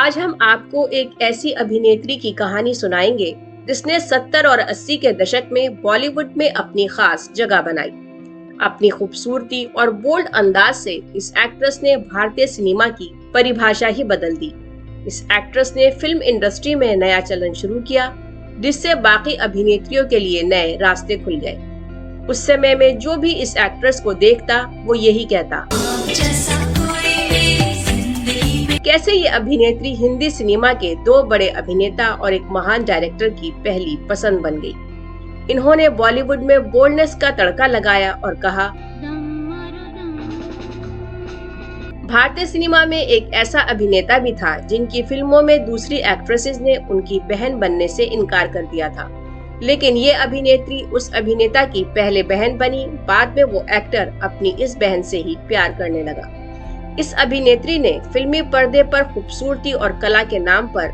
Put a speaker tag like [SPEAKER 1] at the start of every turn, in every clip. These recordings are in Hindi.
[SPEAKER 1] आज हम आपको एक ऐसी अभिनेत्री की कहानी सुनाएंगे जिसने 70 और 80 के दशक में बॉलीवुड में अपनी खास जगह बनाई। अपनी खूबसूरती और बोल्ड अंदाज से इस एक्ट्रेस ने भारतीय सिनेमा की परिभाषा ही बदल दी। इस एक्ट्रेस ने फिल्म इंडस्ट्री में नया चलन शुरू किया, जिससे बाकी अभिनेत्रियों के लिए नए रास्ते खुल गए। उस समय में जो भी इस एक्ट्रेस को देखता वो यही कहता, कैसे ये अभिनेत्री हिंदी सिनेमा के दो बड़े अभिनेता और एक महान डायरेक्टर की पहली पसंद बन गई। इन्होंने बॉलीवुड में बोल्डनेस का तड़का लगाया और कहा, भारतीय सिनेमा में एक ऐसा अभिनेता भी था जिनकी फिल्मों में दूसरी एक्ट्रेसेस ने उनकी बहन बनने से इनकार कर दिया था, लेकिन ये अभिनेत्री उस अभिनेता की पहले बहन बनी। बाद में वो एक्टर अपनी इस बहन से ही प्यार करने लगा। इस अभिनेत्री ने फिल्मी पर्दे पर खूबसूरती और कला के नाम पर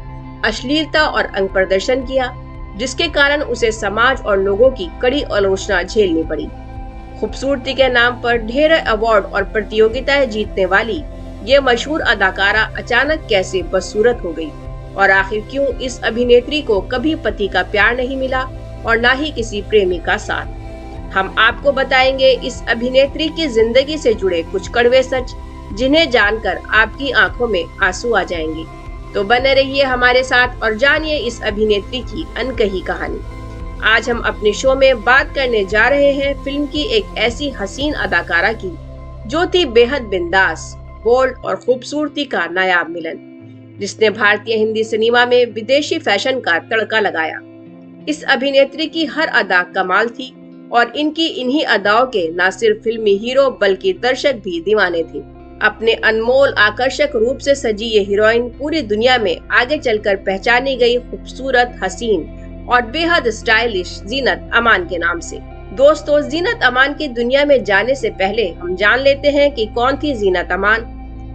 [SPEAKER 1] अश्लीलता और अंग प्रदर्शन किया, जिसके कारण उसे समाज और लोगों की कड़ी आलोचना झेलनी पड़ी। खूबसूरती के नाम पर ढेर अवार्ड और प्रतियोगिताएं जीतने वाली ये मशहूर अदाकारा अचानक कैसे बदसूरत हो गई, और आखिर क्यों इस अभिनेत्री को कभी पति का प्यार नहीं मिला और न ही किसी प्रेमी का साथ। हम आपको बताएंगे इस अभिनेत्री की जिंदगी से जुड़े कुछ कड़वे सच, जिन्हें जानकर आपकी आंखों में आंसू आ जाएंगे। तो बने रहिए हमारे साथ और जानिए इस अभिनेत्री की अनकही कहानी। आज हम अपने शो में बात करने जा रहे हैं फिल्म की एक ऐसी हसीन अदाकारा की जो थी बेहद बिंदास, बोल्ड और खूबसूरती का नायाब मिलन, जिसने भारतीय हिंदी सिनेमा में विदेशी फैशन का तड़का लगाया। इस अभिनेत्री की हर अदा कमाल थी और इनकी इन्हीं अदाओं के न सिर्फ फिल्मी हीरो बल्कि दर्शक भी दीवाने थे। अपने अनमोल आकर्षक रूप से सजी ये हीरोइन पूरी दुनिया में आगे चलकर पहचानी गई खूबसूरत, हसीन और बेहद स्टाइलिश जीनत अमान के नाम से। दोस्तों, जीनत अमान की दुनिया में जाने से पहले हम जान लेते हैं कि कौन थी जीनत अमान,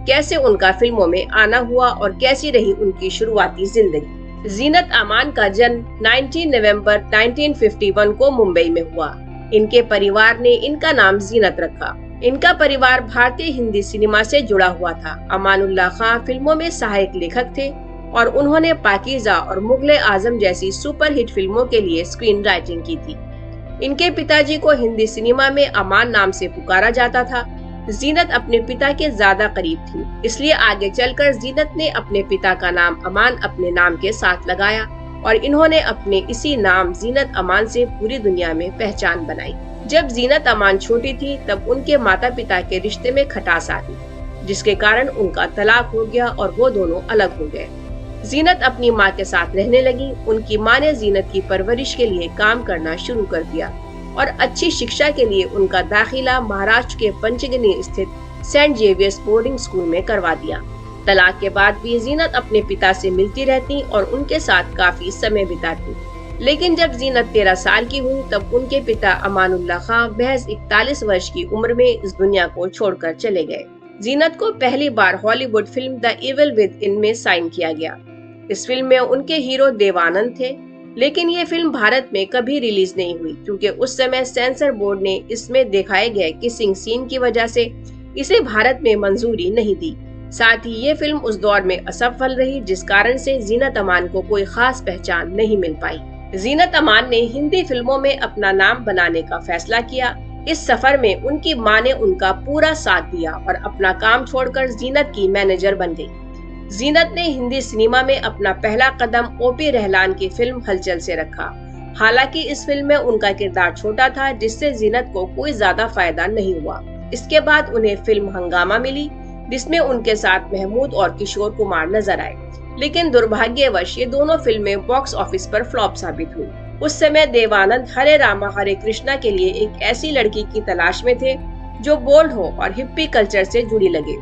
[SPEAKER 1] कैसे उनका फिल्मों में आना हुआ और कैसी रही उनकी शुरुआती जिंदगी। जीनत अमान का जन्म 19 नवंबर 1951 को मुंबई में हुआ। इनके परिवार ने इनका नाम जीनत रखा। इनका परिवार भारतीय हिंदी सिनेमा से जुड़ा हुआ था। अमानुल्लाह खां फिल्मों में सहायक लेखक थे और उन्होंने पाकीज़ा और मुगले आजम जैसी सुपरहिट फिल्मों के लिए स्क्रीन राइटिंग की थी। इनके पिताजी को हिंदी सिनेमा में अमान नाम से पुकारा जाता था। जीनत अपने पिता के ज्यादा करीब थी, इसलिए आगे चलकर जीनत ने अपने पिता का नाम अमान अपने नाम के साथ लगाया और इन्होंने अपने इसी नाम जीनत अमान से पूरी दुनिया में पहचान बनाई। जब जीनत अमान छोटी थी तब उनके माता पिता के रिश्ते में खटास आ गई, जिसके कारण उनका तलाक हो गया और वो दोनों अलग हो गए। जीनत अपनी माँ के साथ रहने लगी। उनकी माँ ने जीनत की परवरिश के लिए काम करना शुरू कर दिया और अच्छी शिक्षा के लिए उनका दाखिला महाराष्ट्र के पंचगनी स्थित सेंट जेवियर्स बोर्डिंग स्कूल में करवा दिया। तलाक के बाद भी जीनत अपने पिता से मिलती रहती और उनके साथ काफी समय बिताती। लेकिन जब जीनत 13 साल की हुई तब उनके पिता अमानुल्लाह खां महज 41 वर्ष की उम्र में इस दुनिया को छोड़कर चले गए। जीनत को पहली बार Hollywood film the evil within में साइन किया गया। इस फिल्म में उनके हीरो देवानंद थे, लेकिन ये फिल्म भारत में कभी रिलीज नहीं हुई क्योंकि उस समय सेंसर बोर्ड ने इसमें दिखाए गए किसिंग सीन की वजह से इसे भारत में मंजूरी नहीं दी। साथ ही ये फिल्म उस दौर में असफल रही, जिस कारण से जीनत अमान को कोई खास पहचान नहीं मिल पाई। जीनत अमान ने हिंदी फिल्मों में अपना नाम बनाने का फैसला किया। इस सफर में उनकी मां ने उनका पूरा साथ दिया और अपना काम छोड़कर जीनत की मैनेजर बन गई। जीनत ने हिंदी सिनेमा में अपना पहला कदम ओपी रहलान की फिल्म हलचल से रखा। हालांकि इस फिल्म में उनका किरदार छोटा था, जिससे जीनत को कोई ज्यादा फायदा नहीं हुआ। इसके बाद उन्हें फिल्म हंगामा मिली, जिसमें उनके साथ महमूद और किशोर कुमार नजर आए, लेकिन दुर्भाग्यवश ये दोनों फिल्में बॉक्स ऑफिस पर फ्लॉप साबित हुई। उस समय देवानंद हरे रामा हरे कृष्णा के लिए एक ऐसी लड़की की तलाश में थे जो बोल्ड हो और हिप्पी कल्चर से जुड़ी लगे।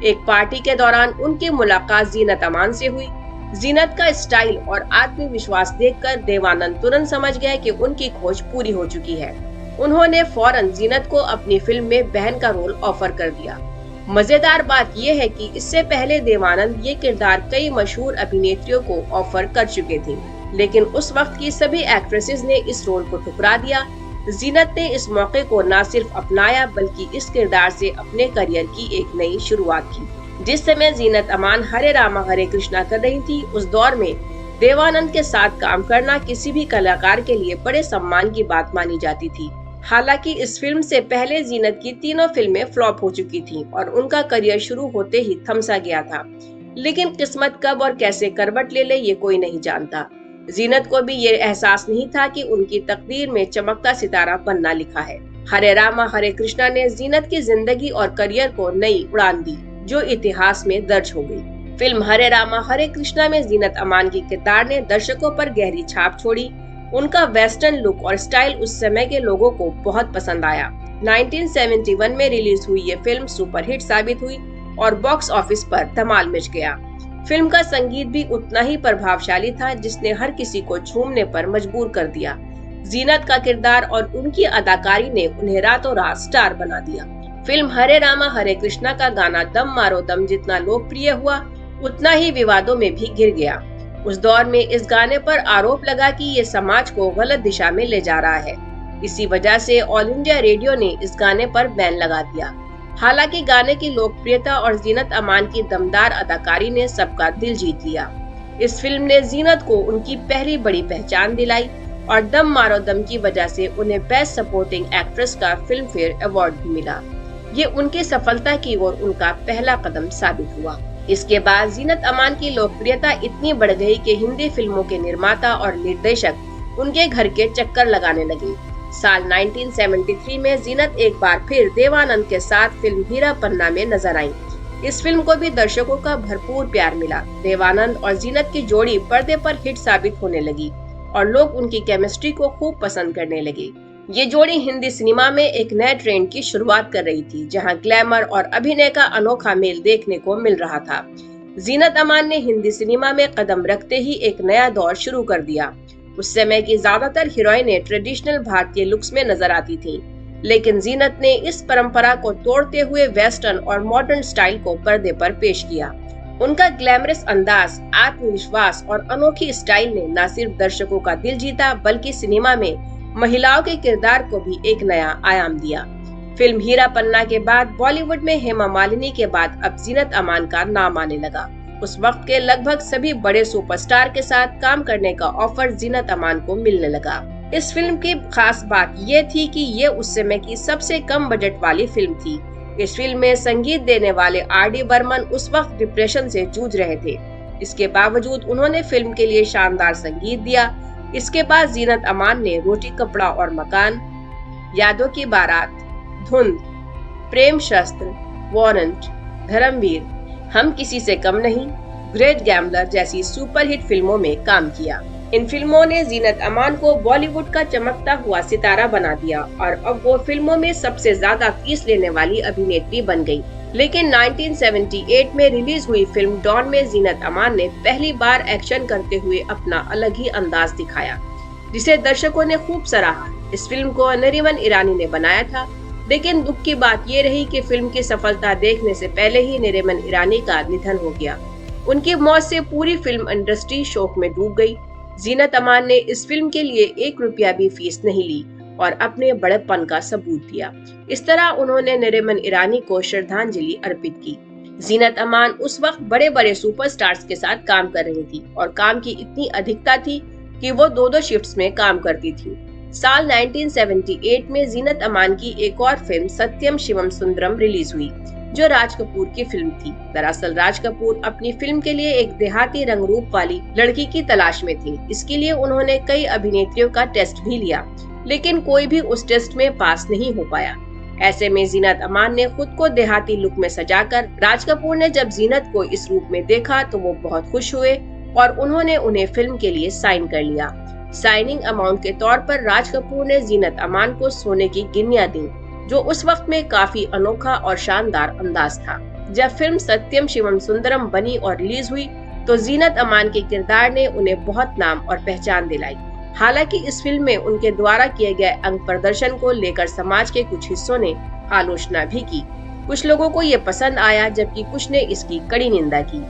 [SPEAKER 1] एक पार्टी के दौरान उनकी मुलाकात जीनत अमान से हुई। जीनत का स्टाइल और आत्मविश्वास देखकर देवानंद तुरंत समझ गए कि उनकी खोज पूरी हो चुकी है। उन्होंने फौरन जीनत को अपनी फिल्म में बहन का रोल ऑफर कर दिया। मजेदार बात यह है कि इससे पहले देवानंद ये किरदार कई मशहूर अभिनेत्रियों को ऑफर कर चुके थे, लेकिन उस वक्त की सभी एक्ट्रेसेस ने इस रोल को ठुकरा दिया। जीनत ने इस मौके को न सिर्फ अपनाया बल्कि इस किरदार से अपने करियर की एक नई शुरुआत की। जिस समय जीनत अमान हरे रामा हरे कृष्णा कर रही थी, उस दौर में देवानंद के साथ काम करना किसी भी कलाकार के लिए बड़े सम्मान की बात मानी जाती थी। हालांकि इस फिल्म से पहले जीनत की तीनों फिल्में फ्लॉप हो चुकी थीं और उनका करियर शुरू होते ही थमसा गया था। लेकिन किस्मत कब और कैसे करवट ले ये कोई नहीं जानता। जीनत को भी ये एहसास नहीं था कि उनकी तकदीर में चमकता सितारा बनना लिखा है। हरे रामा हरे कृष्णा ने जीनत की जिंदगी और करियर को नई उड़ान दी, जो इतिहास में दर्ज हो गई। फिल्म हरे रामा हरे कृष्णा में जीनत अमान की किरदार ने दर्शकों पर गहरी छाप छोड़ी। उनका वेस्टर्न लुक और स्टाइल उस समय के लोगों को बहुत पसंद आया। 1971 में रिलीज हुई ये फिल्म सुपरहिट साबित हुई और बॉक्स ऑफिस पर धमाल मच गया। फिल्म का संगीत भी उतना ही प्रभावशाली था, जिसने हर किसी को झूमने पर मजबूर कर दिया। जीनत का किरदार और उनकी अदाकारी ने उन्हें रातों रात स्टार बना दिया। फिल्म हरे रामा हरे कृष्णा का गाना दम मारो दम जितना लोकप्रिय हुआ, उतना ही विवादों में भी घिर गया। उस दौर में इस गाने पर आरोप लगा कि ये समाज को गलत दिशा में ले जा रहा है। इसी वजह से ऑल इंडिया रेडियो ने इस गाने पर बैन लगा दिया। हालांकि गाने की लोकप्रियता और जीनत अमान की दमदार अदाकारी ने सबका दिल जीत लिया। इस फिल्म ने जीनत को उनकी पहली बड़ी पहचान दिलाई और दम मारो दम की वजह से उन्हें बेस्ट सपोर्टिंग एक्ट्रेस का फिल्म फेयर अवार्ड भी मिला। ये उनकी सफलता की ओर उनका पहला कदम साबित हुआ। इसके बाद जीनत अमान की लोकप्रियता इतनी बढ़ गई कि हिंदी फिल्मों के निर्माता और निर्देशक उनके घर के चक्कर लगाने लगे। साल 1973 में जीनत एक बार फिर देवानंद के साथ फिल्म हीरा पन्ना में नजर आई। इस फिल्म को भी दर्शकों का भरपूर प्यार मिला। देवानंद और जीनत की जोड़ी पर्दे पर हिट साबित होने लगी और लोग उनकी केमिस्ट्री को खूब पसंद करने लगे। ये जोड़ी हिंदी सिनेमा में एक नए ट्रेंड की शुरुआत कर रही थी, जहां ग्लैमर और अभिनय का अनोखा मेल देखने को मिल रहा था। जीनत अमान ने हिंदी सिनेमा में कदम रखते ही एक नया दौर शुरू कर दिया। उस समय की ज्यादातर हीरोइनें ट्रेडिशनल भारतीय लुक्स में नजर आती थीं, लेकिन जीनत ने इस परंपरा को तोड़ते हुए वेस्टर्न और मॉडर्न स्टाइल को पर्दे पर पेश किया। उनका ग्लैमरस अंदाज, आत्मविश्वास और अनोखी स्टाइल ने न सिर्फ दर्शकों का दिल जीता, बल्कि सिनेमा में महिलाओं के किरदार को भी एक नया आयाम दिया। फिल्म हीरा पन्ना के बाद बॉलीवुड में हेमा मालिनी के बाद अब जीनत अमान का नाम आने लगा। उस वक्त के लगभग सभी बड़े सुपरस्टार के साथ काम करने का ऑफर जीनत अमान को मिलने लगा। इस फिल्म की खास बात ये थी कि ये उस समय की सबसे कम बजट वाली फिल्म थी। इस फिल्म में संगीत देने वाले R.D. बर्मन उस वक्त डिप्रेशन से जूझ रहे थे। इसके बावजूद उन्होंने फिल्म के लिए शानदार संगीत दिया। इसके बाद जीनत अमान ने रोटी कपड़ा और मकान, यादों की बारात, धुंध, प्रेम शस्त्र, वारंट, धर्मवीर, हम किसी से कम नहीं, ग्रेट गैम्बलर जैसी सुपरहिट फिल्मों में काम किया। इन फिल्मों ने जीनत अमान को बॉलीवुड का चमकता हुआ सितारा बना दिया और अब वो फिल्मों में सबसे ज्यादा फीस लेने वाली अभिनेत्री बन गई। लेकिन 1978 में रिलीज हुई फिल्म डॉन में जीनत अमान ने पहली बार एक्शन करते हुए अपना अलग ही अंदाज दिखाया, जिसे दर्शकों ने खूब सराहा। इस फिल्म को नरीमन ईरानी ने बनाया था, लेकिन दुख की बात ये रही कि फिल्म की सफलता देखने से पहले ही नरीमन ईरानी का निधन हो गया। उनकी मौत से पूरी फिल्म इंडस्ट्री शोक में डूब गई। जीनत अमान ने इस फिल्म के लिए 1 रुपया भी फीस नहीं ली और अपने बड़ेपन का सबूत दिया। इस तरह उन्होंने नरीमन ईरानी को श्रद्धांजलि अर्पित की। जीनत अमान उस वक्त बड़े बड़े सुपरस्टार्स के साथ काम कर रही थी और काम की इतनी अधिकता थी कि वो 2-2 शिफ्ट्स में काम करती थी। साल 1978 में जीनत अमान की एक और फिल्म सत्यम शिवम सुंदरम रिलीज हुई, जो राज कपूर की फिल्म थी। दरअसल राज कपूर अपनी फिल्म के लिए एक देहाती रंग रूप वाली लड़की की तलाश में थे। इसके लिए उन्होंने कई अभिनेत्रियों का टेस्ट भी लिया, लेकिन कोई भी उस टेस्ट में पास नहीं हो पाया। ऐसे में जीनत अमान ने खुद को देहाती लुक में सजाकर, राज कपूर ने जब जीनत को इस रूप में देखा तो वो बहुत खुश हुए और उन्होंने उन्हें फिल्म के लिए साइन कर लिया। साइनिंग अमाउंट के तौर पर राज कपूर ने जीनत अमान को सोने की गिन्नियां दी, जो उस वक्त में काफी अनोखा और शानदार अंदाज था। जब फिल्म सत्यम शिवम सुंदरम बनी और रिलीज हुई तो जीनत अमान के किरदार ने उन्हें बहुत नाम और पहचान दिलाई। हालांकि इस फिल्म में उनके द्वारा किए गए अंग प्रदर्शन को लेकर समाज के कुछ हिस्सों ने आलोचना भी की। कुछ लोगों को ये पसंद आया, जबकि कुछ ने इसकी कड़ी निंदा की।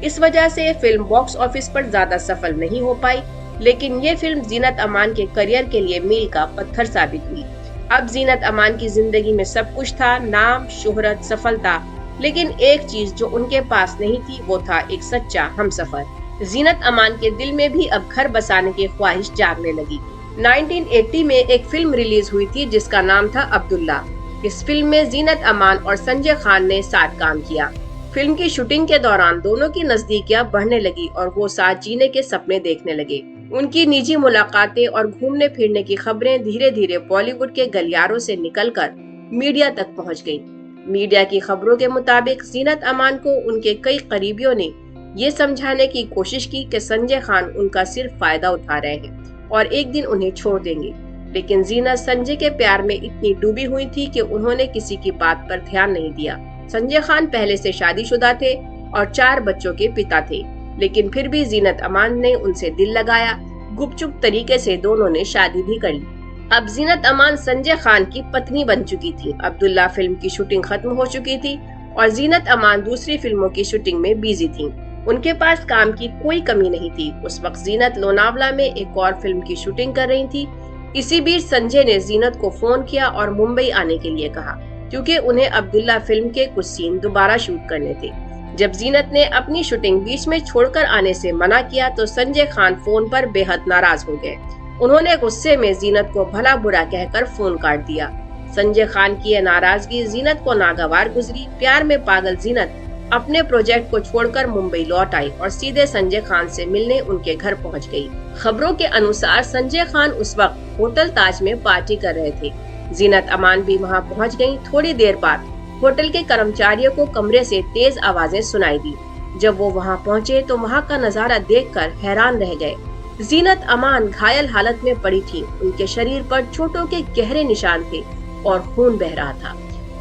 [SPEAKER 1] इस वजह से फिल्म बॉक्स ऑफिस पर ज्यादा सफल नहीं हो पाई, लेकिन ये फिल्म जीनत अमान के करियर के लिए मील का पत्थर साबित हुई। अब जीनत अमान की जिंदगी में सब कुछ था, नाम, शोहरत, सफलता लेकिन एक चीज जो उनके पास नहीं थी वो था एक सच्चा हमसफर। जीनत अमान के दिल में भी अब घर बसाने की ख्वाहिश जागने लगी। 1980 में एक फिल्म रिलीज हुई थी जिसका नाम था अब्दुल्ला। इस फिल्म में जीनत अमान और संजय खान ने साथ काम किया। फिल्म की शूटिंग के दौरान दोनों की नजदीकियां बढ़ने लगी और वो साथ जीने के सपने देखने लगे। उनकी निजी मुलाकातें और घूमने फिरने की खबरें धीरे धीरे बॉलीवुड के गलियारों से निकलकर मीडिया तक पहुंच गईं। मीडिया की खबरों के मुताबिक जीनत अमान को उनके कई करीबियों ने ये समझाने की कोशिश की कि संजय खान उनका सिर्फ फायदा उठा रहे हैं और एक दिन उन्हें छोड़ देंगे। लेकिन जीनत संजय के प्यार में इतनी डूबी हुई थी कि उन्होंने किसी की बात पर ध्यान नहीं दिया। संजय खान पहले से शादीशुदा थे और 4 बच्चों के पिता थे, लेकिन फिर भी जीनत अमान ने उनसे दिल लगाया। गुपचुप तरीके से दोनों ने शादी भी कर ली। अब जीनत अमान संजय खान की पत्नी बन चुकी थी। अब्दुल्ला फिल्म की शूटिंग खत्म हो चुकी थी और जीनत अमान दूसरी फिल्मों की शूटिंग में बिजी थी। उनके पास काम की कोई कमी नहीं थी। उस वक्त जीनत लोनावला में एक और फिल्म की शूटिंग कर रही थी। इसी बीच संजय ने जीनत को फोन किया और मुंबई आने के लिए कहा, क्योंकि उन्हें अब्दुल्ला फिल्म के कुछ सीन दोबारा शूट करने थे। जब जीनत ने अपनी शूटिंग बीच में छोड़कर आने से मना किया तो संजय खान फोन पर बेहद नाराज हो गए। उन्होंने गुस्से में जीनत को भला बुरा कहकर फोन काट दिया। संजय खान की यह नाराजगी जीनत को नागवार गुजरी। प्यार में पागल जीनत अपने प्रोजेक्ट को छोड़कर मुंबई लौट आई और सीधे संजय खान से मिलने उनके घर पहुंच गई। खबरों के अनुसार संजय खान उस वक्त होटल ताज में पार्टी कर रहे थे। जीनत अमान भी वहां पहुंच गईं। थोड़ी देर बाद होटल के कर्मचारियों को कमरे से तेज आवाजें सुनाई दी। जब वो वहां पहुंचे तो वहां का नजारा देखकर हैरान रह गए। जीनत अमान घायल हालत में पड़ी थी। उनके शरीर पर चोटों के गहरे निशान थे और खून बह रहा था।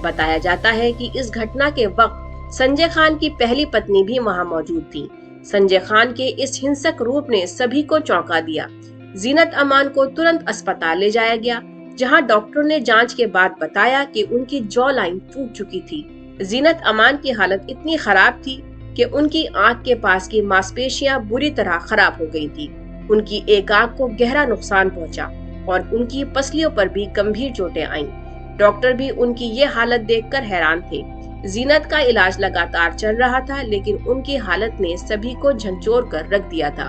[SPEAKER 1] बताया जाता है कि इस घटना के वक्त संजय खान की पहली पत्नी भी वहां मौजूद थी। संजय खान के इस हिंसक रूप ने सभी को चौंका दिया। जीनत अमान को तुरंत अस्पताल ले जाया गया, जहां डॉक्टर ने जांच के बाद बताया कि उनकी जॉ लाइन टूट चुकी थी। जीनत अमान की हालत इतनी खराब थी कि उनकी आंख के पास की मांसपेशियां बुरी तरह खराब हो गई थी। उनकी एक आंख को गहरा नुकसान पहुंचा और उनकी पसलियों पर भी गंभीर चोटें आईं। डॉक्टर भी उनकी ये हालत देखकर हैरान थे। जीनत का इलाज लगातार चल रहा था, लेकिन उनकी हालत ने सभी को झंझोर कर रख दिया था।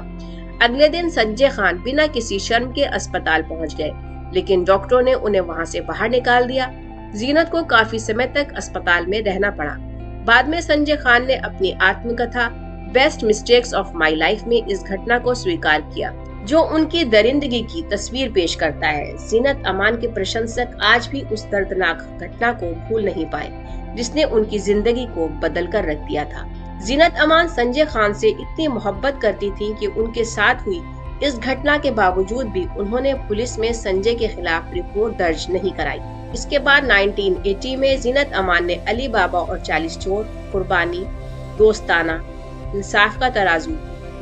[SPEAKER 1] अगले दिन संजय खान बिना किसी शर्म के अस्पताल पहुंच गए, लेकिन डॉक्टरों ने उन्हें वहां से बाहर निकाल दिया। जीनत को काफी समय तक अस्पताल में रहना पड़ा। बाद में संजय खान ने अपनी आत्मकथा best mistakes of my life में इस घटना को स्वीकार किया, जो उनकी दरिंदगी की तस्वीर पेश करता है। जीनत अमान के प्रशंसक आज भी उस दर्दनाक घटना को भूल नहीं पाए, जिसने उनकी जिंदगी को बदल कर रख दिया था। जीनत अमान संजय खान से इतनी मोहब्बत करती थी कि उनके साथ हुई इस घटना के बावजूद भी उन्होंने पुलिस में संजय के खिलाफ रिपोर्ट दर्ज नहीं कराई। इसके बाद 1980 में जीनत अमान ने अली बाबा और 40 चोर, कुर्बानी, दोस्ताना, इंसाफ का तराजू,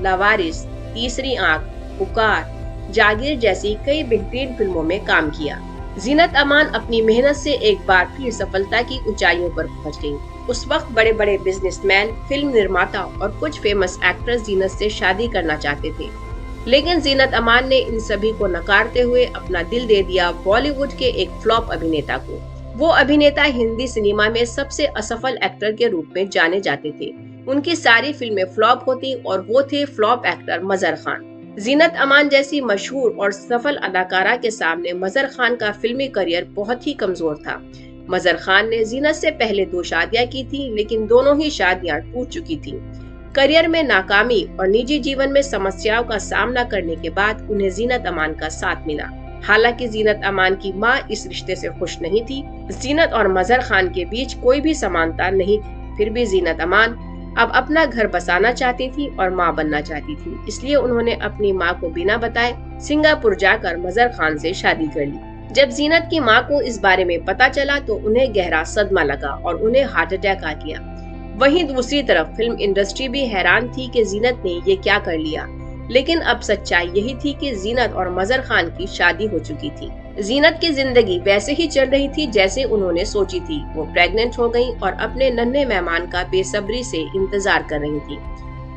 [SPEAKER 1] लावारिस, तीसरी आंख, पुकार, जागीर जैसी कई बेहतरीन फिल्मों में काम किया। जीनत अमान अपनी मेहनत से एक बार फिर सफलता की ऊंचाइयों पर पहुंच गई। उस वक्त बड़े बड़े बिजनेसमैन, फिल्म निर्माता और कुछ फेमस एक्ट्रेस जीनत से शादी करना चाहते थे, लेकिन जीनत अमान ने इन सभी को नकारते हुए अपना दिल दे दिया बॉलीवुड के एक फ्लॉप अभिनेता को। वो अभिनेता हिंदी सिनेमा में सबसे असफल एक्टर के रूप में जाने जाते थे। उनकी सारी फिल्में फ्लॉप होती और वो थे फ्लॉप एक्टर मजहर खान। जीनत अमान जैसी मशहूर और सफल अदाकारा के सामने मजहर खान का फिल्मी करियर बहुत ही कमजोर था। मजहर खान ने जीनत से पहले 2 शादियां की थी, लेकिन दोनों ही शादियां टूट चुकी थीं। करियर में नाकामी और निजी जीवन में समस्याओं का सामना करने के बाद उन्हें जीनत अमान का साथ मिला। हालांकि जीनत अमान की मां इस रिश्ते से खुश नहीं थी। जीनत और मजहर खान के बीच कोई भी समानता नहीं थी। फिर भी जीनत अमान अब अपना घर बसाना चाहती थी और मां बनना चाहती थी, इसलिए उन्होंने अपनी मां को बिना बताए सिंगापुर जाकर मजहर खान से शादी कर ली। जब जीनत की मां को इस बारे में पता चला तो उन्हें गहरा सदमा लगा और उन्हें हार्ट अटैक आ गया। वहीं दूसरी तरफ फिल्म इंडस्ट्री भी हैरान थी कि जीनत ने ये क्या कर लिया, लेकिन अब सच्चाई यही थी कि जीनत और मजहर खान की शादी हो चुकी थी। जीनत की जिंदगी वैसे ही चल रही थी जैसे उन्होंने सोची थी। वो प्रेग्नेंट हो गईं और अपने नन्हे मेहमान का बेसब्री से इंतजार कर रही थी।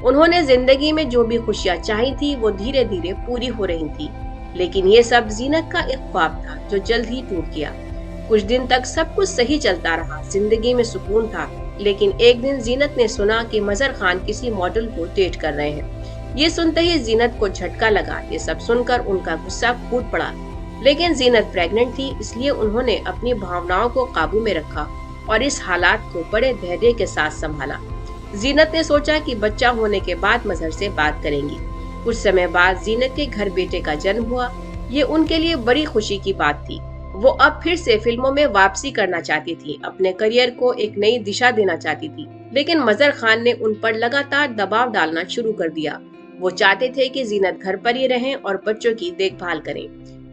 [SPEAKER 1] उन्होंने जिंदगी में जो भी खुशियां चाही थी वो धीरे धीरे पूरी हो रही थी, लेकिन ये सब जीनत का एक ख्वाब था जो जल्द ही टूट गया। कुछ दिन तक सब कुछ सही चलता रहा, जिंदगी में सुकून था, लेकिन एक दिन जीनत ने सुना कि मजहर खान किसी मॉडल को डेट कर रहे हैं। ये सुनते ही जीनत को झटका लगा। ये सब सुनकर उनका गुस्सा फूट पड़ा, लेकिन जीनत प्रेग्नेंट थी, इसलिए उन्होंने अपनी भावनाओं को काबू में रखा और इस हालात को बड़े धैर्य के साथ संभाला। जीनत ने सोचा कि बच्चा होने के बाद मजहर से बात करेंगी। कुछ समय बाद जीनत के घर बेटे का जन्म हुआ। ये उनके लिए बड़ी खुशी की बात थी। वो अब फिर से फिल्मों में वापसी करना चाहती थी, अपने करियर को एक नई दिशा देना चाहती थी, लेकिन मजहर खान ने उन पर लगातार दबाव डालना शुरू कर दिया। वो चाहते थे कि जीनत घर पर ही रहें और बच्चों की देखभाल करें।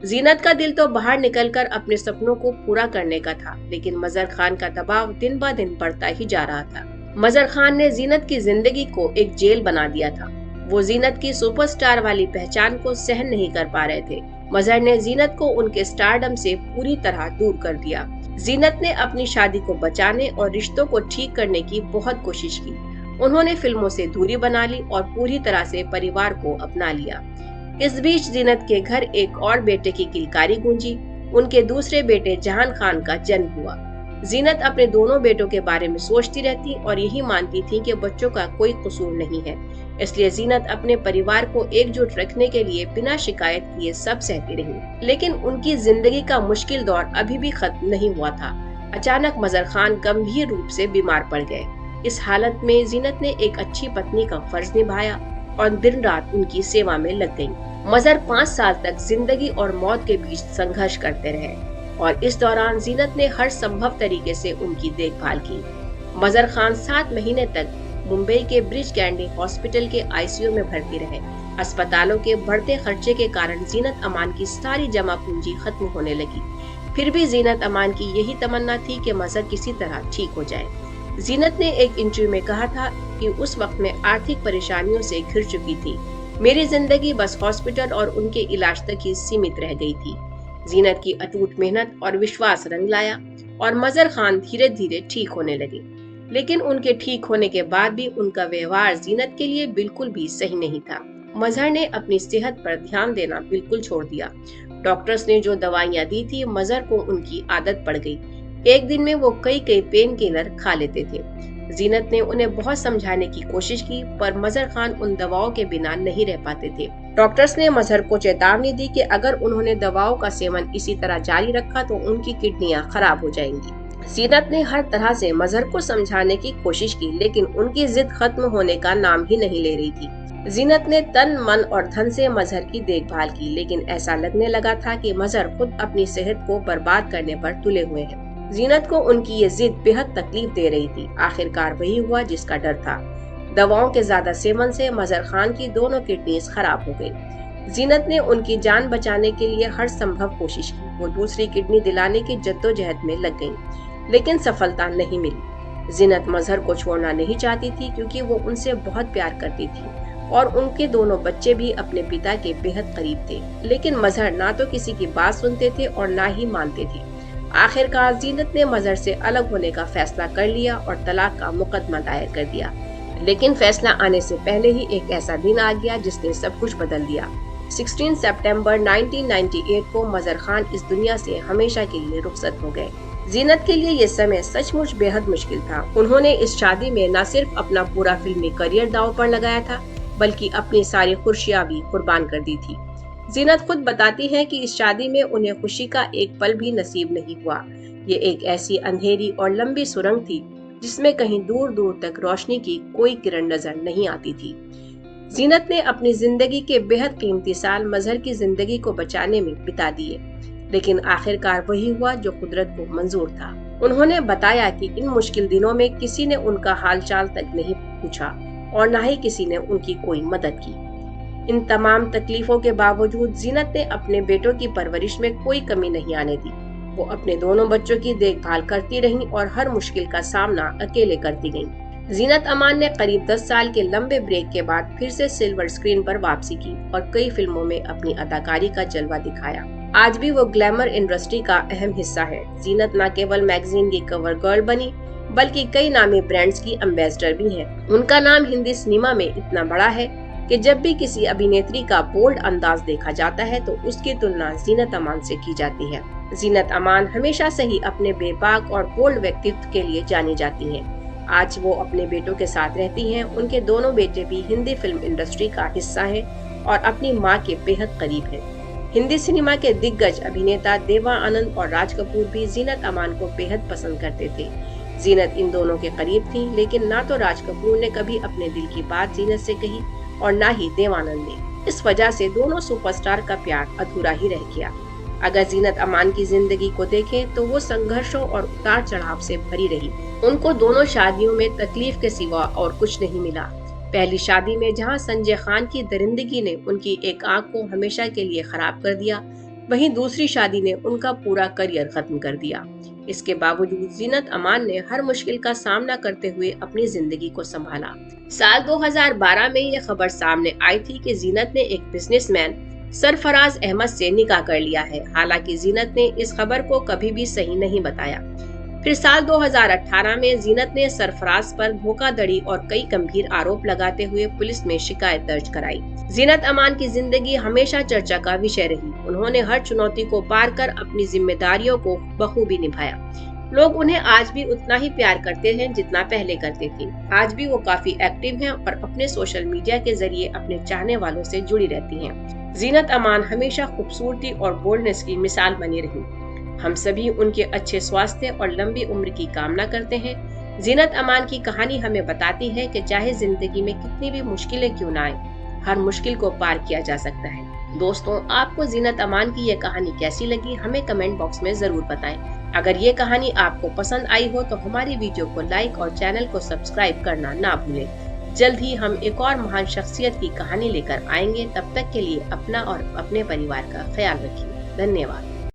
[SPEAKER 1] जीनत का दिल तो बाहर निकलकर अपने सपनों को पूरा करने का था, लेकिन मजहर खान का दबाव दिन ब दिन बढ़ता ही जा रहा था। मजहर खान ने जीनत की जिंदगी को एक जेल बना दिया था। वो जीनत की सुपरस्टार वाली पहचान को सहन नहीं कर पा रहे थे। मजहर ने जीनत को उनके स्टारडम से पूरी तरह दूर कर दिया। जीनत ने अपनी शादी को बचाने और रिश्तों को ठीक करने की बहुत कोशिश की। उन्होंने फिल्मों से दूरी बना ली और पूरी तरह से परिवार को अपना लिया। इस बीच जीनत के घर एक और बेटे की किलकारी गूंजी। उनके दूसरे बेटे जहान खान का जन्म हुआ। जीनत अपने दोनों बेटों के बारे में सोचती रहती और यही मानती थी कि बच्चों का कोई कसूर नहीं है। इसलिए जीनत अपने परिवार को एकजुट रखने के लिए बिना शिकायत किए सब सहती रही। लेकिन उनकी जिंदगी का मुश्किल दौर अभी भी खत्म नहीं हुआ था। अचानक मजहर खान गंभीर रूप से बीमार पड़ गए। इस हालत में जीनत ने एक अच्छी पत्नी का फर्ज निभाया और दिन रात उनकी सेवा में लग गयी। मजहर 5 साल तक जिंदगी और मौत के बीच संघर्ष करते रहे और इस दौरान जीनत ने हर संभव तरीके से उनकी देखभाल की। मजहर खान 7 महीने तक मुंबई के ब्रिज कैंडी हॉस्पिटल के आईसीयू में भर्ती रहे। अस्पतालों के बढ़ते खर्चे के कारण जीनत अमान की सारी जमा पूंजी खत्म होने लगी। फिर भी जीनत अमान की यही तमन्ना थी कि मजहर किसी तरह ठीक हो जाए। जीनत ने एक इंटरव्यू में कहा था कि उस वक्त में आर्थिक परेशानियों से घिर चुकी थी। मेरी जिंदगी बस हॉस्पिटल और उनके इलाज तक ही सीमित रह गई थी। जीनत की अटूट मेहनत और विश्वास रंग लाया और मजहर खान धीरे धीरे ठीक होने लगे। लेकिन उनके ठीक होने के बाद भी उनका व्यवहार जीनत के लिए बिल्कुल भी सही नहीं था। मजहर ने अपनी सेहत पर ध्यान देना बिल्कुल छोड़ दिया। डॉक्टर्स ने जो दवाइयाँ दी थी, मजहर को उनकी आदत पड़ गई। एक दिन में वो कई पेन किलर खा लेते थे। जीनत ने उन्हें बहुत समझाने की कोशिश की, पर मजहर खान उन दवाओं के बिना नहीं रह पाते थे। डॉक्टर्स ने मजहर को चेतावनी दी कि अगर उन्होंने दवाओं का सेवन इसी तरह जारी रखा तो उनकी किडनियां खराब हो जाएंगी। जीनत ने हर तरह से मजहर को समझाने की कोशिश की, लेकिन उनकी जिद खत्म होने का नाम ही नहीं ले रही थी। जीनत ने तन, मन और धन से मजहर की देखभाल की, लेकिन ऐसा लगने लगा था कि मजहर खुद अपनी सेहत को बर्बाद करने पर तुले हुए हैं। जीनत को उनकी ये जिद बेहद तकलीफ दे रही थी। आखिरकार वही हुआ जिसका डर था। दवाओं के ज्यादा सेवन से मजहर खान की दोनों किडनीज खराब हो गयी। जीनत ने उनकी जान बचाने के लिए हर संभव कोशिश की। वो दूसरी किडनी दिलाने की जद्दोजहद में लग गयी, लेकिन सफलता नहीं मिली। जीनत मजहर को छोड़ना नहीं चाहती थी, क्योंकि वो उनसे बहुत प्यार करती थी और उनके दोनों बच्चे भी अपने पिता के बेहद करीब थे। लेकिन मजहर ना तो किसी की बात सुनते थे और ना ही मानते थे। आखिरकार जीनत ने मजहर से अलग होने का फैसला कर लिया और तलाक का मुकदमा दायर कर दिया। लेकिन फैसला आने से पहले ही एक ऐसा दिन आ गया जिसने सब कुछ बदल दिया। 16 सितंबर 1998 को मजहर खान इस दुनिया से हमेशा के लिए रुखसत हो गए। जीनत के लिए ये समय सचमुच बेहद मुश्किल था। उन्होंने इस शादी में न सिर्फ अपना पूरा फिल्मी करियर दांव पर लगाया था, बल्कि अपनी सारी खुशियां भी कुर्बान कर दी थी। जीनत खुद बताती हैं कि इस शादी में उन्हें खुशी का एक पल भी नसीब नहीं हुआ। ये एक ऐसी अंधेरी और लंबी सुरंग थी जिसमें कहीं दूर दूर तक रोशनी की कोई किरण नजर नहीं आती थी। जीनत ने अपनी जिंदगी के बेहद कीमती साल मजहर की जिंदगी को बचाने में बिता दिए, लेकिन आखिरकार वही हुआ जो कुदरत को मंजूर था। उन्होंने बताया कि इन मुश्किल दिनों में किसी ने उनका हालचाल तक नहीं पूछा और न ही किसी ने उनकी कोई मदद की। इन तमाम तकलीफों के बावजूद जीनत ने अपने बेटों की परवरिश में कोई कमी नहीं आने दी। वो अपने दोनों बच्चों की देखभाल करती रहीं और हर मुश्किल का सामना अकेले करती गईं। जीनत अमान ने करीब 10 साल के लंबे ब्रेक के बाद फिर से सिल्वर स्क्रीन पर वापसी की और कई फिल्मों में अपनी अदाकारी का जलवा दिखाया। आज भी वो ग्लैमर इंडस्ट्री का अहम हिस्सा है। जीनत न केवल मैगजीन की कवर गर्ल बनी, बल्कि कई नामी ब्रांड्स की एम्बेसडर भी है। उनका नाम हिंदी सिनेमा में इतना बड़ा है कि जब भी किसी अभिनेत्री का बोल्ड अंदाज देखा जाता है तो उसकी तुलना जीनत अमान से की जाती है। जीनत अमान हमेशा से ही अपने बेबाक और बोल्ड व्यक्तित्व के लिए जानी जाती हैं। आज वो अपने बेटों के साथ रहती हैं। उनके दोनों बेटे भी हिंदी फिल्म इंडस्ट्री का हिस्सा हैं और अपनी मां के बेहद करीब हैं। हिंदी सिनेमा के दिग्गज अभिनेता देवा आनंद और राज कपूर भी जीनत अमान को बेहद पसंद करते थे। जीनत इन दोनों के करीब थी, लेकिन ना तो राज कपूर ने कभी अपने दिल की बात जीनत से कही और ना ही देवानंद ने। इस वजह से दोनों सुपरस्टार का प्यार अधूरा ही रह गया। अगर जीनत अमान की जिंदगी को देखें तो वो संघर्षों और उतार चढ़ाव से भरी रही। उनको दोनों शादियों में तकलीफ के सिवा और कुछ नहीं मिला। पहली शादी में जहां संजय खान की दरिंदगी ने उनकी एक आंख को हमेशा के लिए खराब कर दिया, वहीं दूसरी शादी ने उनका पूरा करियर खत्म कर दिया। इसके बावजूद जीनत अमान ने हर मुश्किल का सामना करते हुए अपनी जिंदगी को संभाला। साल 2012 में ये खबर सामने आई थी कि जीनत ने एक बिजनेसमैन सरफराज अहमद से निकाह कर लिया है। हालांकि जीनत ने इस खबर को कभी भी सही नहीं बताया। फिर साल 2018 में जीनत ने सरफराज पर धोखाधड़ी और कई गंभीर आरोप लगाते हुए पुलिस में शिकायत दर्ज कराई। जीनत अमान की जिंदगी हमेशा चर्चा का विषय रही। उन्होंने हर चुनौती को पार कर अपनी जिम्मेदारियों को बखूबी निभाया। लोग उन्हें आज भी उतना ही प्यार करते हैं जितना पहले करते थे। आज भी वो काफी एक्टिव हैं और अपने सोशल मीडिया के जरिए अपने चाहने वालों से जुड़ी रहती हैं। जीनत अमान हमेशा खूबसूरती और बोल्डनेस की मिसाल बनी रही। हम सभी उनके अच्छे स्वास्थ्य और लंबी उम्र की कामना करते हैं। जीनत अमान की कहानी हमें बताती है कि चाहे जिंदगी में कितनी भी मुश्किलें क्यों ना आए, हर मुश्किल को पार किया जा सकता है। दोस्तों, आपको जीनत अमान की ये कहानी कैसी लगी, हमें कमेंट बॉक्स में जरूर बताएं। अगर ये कहानी आपको पसंद आई हो तो हमारी वीडियो को लाइक और चैनल को सब्सक्राइब करना ना भूलें। जल्द ही हम एक और महान शख्सियत की कहानी लेकर आएंगे। तब तक के लिए अपना और अपने परिवार का ख्याल रखिए। धन्यवाद।